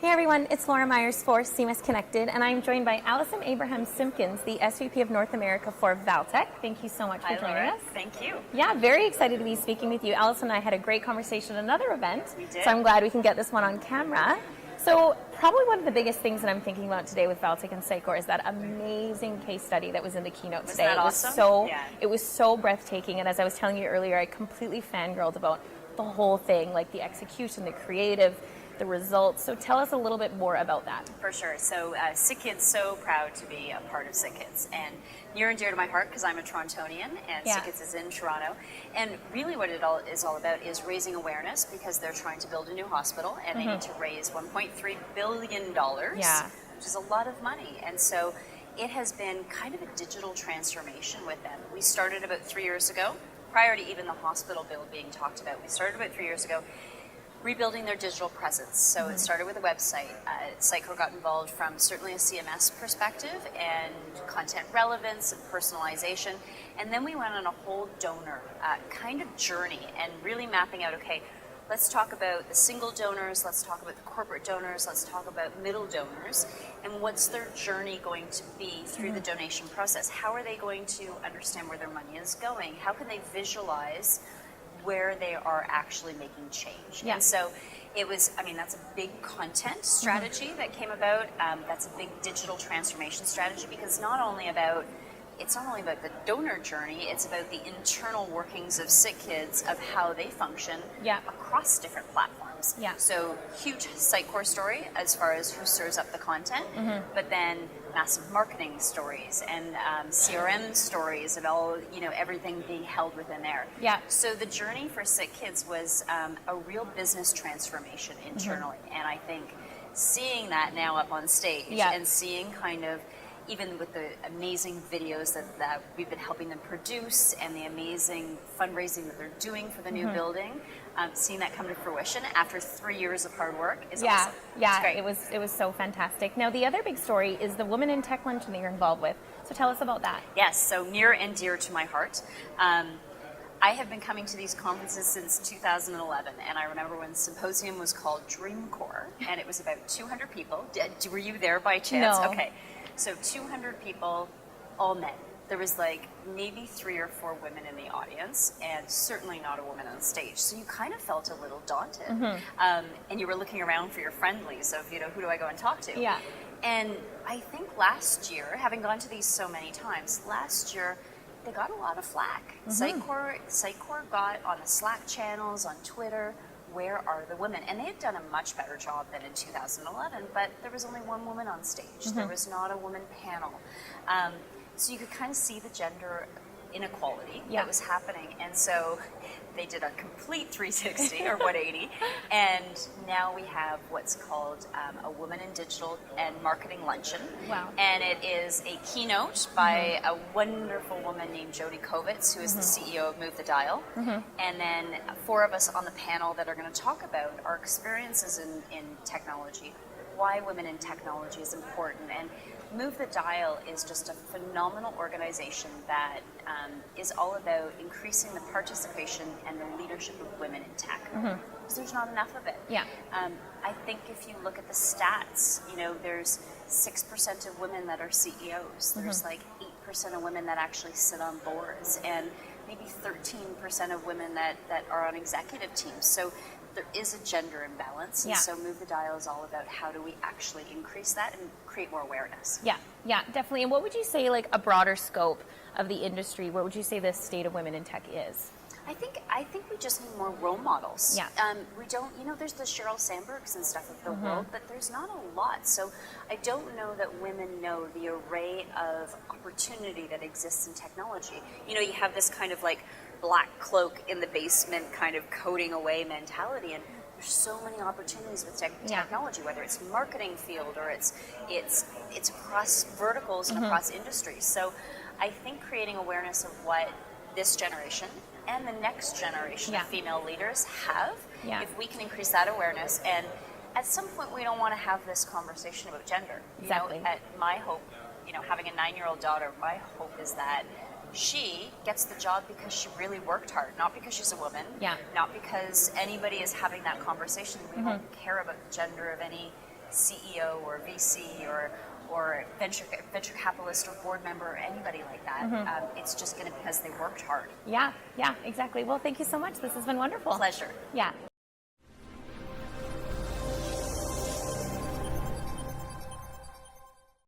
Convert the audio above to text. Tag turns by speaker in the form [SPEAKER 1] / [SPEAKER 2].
[SPEAKER 1] Hey everyone, it's Laura Myers for CMS-Connected, and I'm joined by Allison Simpkins, the SVP of North America for Valtech. Thank you so much for joining us.
[SPEAKER 2] Thank you.
[SPEAKER 1] Yeah, very excited to be speaking with you. Allison and I had a great conversation at another event,
[SPEAKER 2] We did.
[SPEAKER 1] so I'm glad we can get this one on camera. So probably one of the biggest things that I'm thinking about today with Valtech and Sitecore is that amazing case study that was in the keynote today.
[SPEAKER 2] That awesome?
[SPEAKER 1] It was so breathtaking, and as I was telling you earlier, I completely fangirled about the whole thing, like the execution, the creative, the results. So tell us a little bit more about that.
[SPEAKER 2] For sure. So SitKids, so proud to be a part of SitKids, and near and dear to my heart because I'm a Torontonian and SitKids is in Toronto. And really what it all is all about is raising awareness because they're trying to build a new hospital and they need to raise $1.3 billion, which is a lot of money. And so it has been kind of a digital transformation with them. We started about 3 years ago, prior to even the hospital build being talked about. We started about 3 years ago rebuilding their digital presence. So it started with a website. Sitecore got involved from certainly a CMS perspective and content relevance and personalization. And then we went on a whole donor kind of journey and really mapping out, okay, let's talk about the single donors, let's talk about the corporate donors, let's talk about middle donors, and what's their journey going to be through the donation process? How are they going to understand where their money is going? How can they visualize where they are actually making change? And so it was, I mean, that's a big content strategy that came about. That's a big digital transformation strategy because it's not only about the donor journey, it's about the internal workings of SitKids of how they function across different platforms. So huge Sitecore story as far as who serves up the content, but then massive marketing stories and CRM stories of all, everything being held within there. So the journey for SitKids was a real business transformation internally, and I think seeing that now up on stage and seeing kind of even with the amazing videos that we've been helping them produce and the amazing fundraising that they're doing for the new building, seeing that come to fruition after 3 years of hard work is awesome. It's great.
[SPEAKER 1] It was so fantastic. Now the other big story is the Women in Tech Luncheon that you're involved with. So tell us about that.
[SPEAKER 2] Yes, so near and dear to my heart. I have been coming to these conferences since 2011, and I remember when the symposium was called Dreamcore, and it was about 200 people. Were you there by chance?
[SPEAKER 1] No.
[SPEAKER 2] Okay. So 200 people, all men. There was like maybe 3 or 4 women in the audience, and certainly not a woman on stage. So you kind of felt a little daunted, and you were looking around for your friendlies of, who do I go and talk to? And I think last year, having gone to these so many times, last year they got a lot of flack. Sitecore got on the Slack channels, on Twitter, where are the women? And they had done a much better job than in 2011, but there was only one woman on stage. There was not a woman panel. So you could kind of see the gender inequality that was happening. And so they did a complete 360 or 180. And now we have what's called a Women in Digital and Marketing Luncheon. And it is a keynote by a wonderful woman named Jody Kovitz, who is the CEO of Move the Dial. And then 4 of us on the panel that are going to talk about our experiences in technology, why women in technology is important. And Move the Dial is just a phenomenal organization that is all about increasing the participation and the leadership of women in tech. Because there's not enough of it. I think if you look at the stats, there's 6% of women that are CEOs. There's like 8% of women that actually sit on boards, and maybe 13% of women that are on executive teams. So there is a gender imbalance, and so Move the Dial is all about how do we actually increase that and create more awareness.
[SPEAKER 1] Yeah, definitely. And what would you say, like a broader scope of the industry, where would you say the state of women in tech is?
[SPEAKER 2] I think we just need more role models. We don't, there's the Sheryl Sandbergs and stuff of the world, but there's not a lot. So I don't know that women know the array of opportunity that exists in technology. You have this kind of like black cloak in the basement kind of coding away mentality, and there's so many opportunities with technology, whether it's marketing field or it's across verticals and across industries. So I think creating awareness of what this generation and the next generation of female leaders have, if we can increase that awareness, and at some point we don't want to have this conversation about gender. At my hope, having a 9-year-old daughter, my hope is that she gets the job because she really worked hard, not because she's a woman, not because anybody is having that conversation. We don't care about the gender of any CEO or VC or venture capitalist or board member or anybody like that. It's just going to because they worked hard.
[SPEAKER 1] Yeah, exactly. Well, thank you so much. This has been wonderful.
[SPEAKER 2] Pleasure.
[SPEAKER 1] Yeah.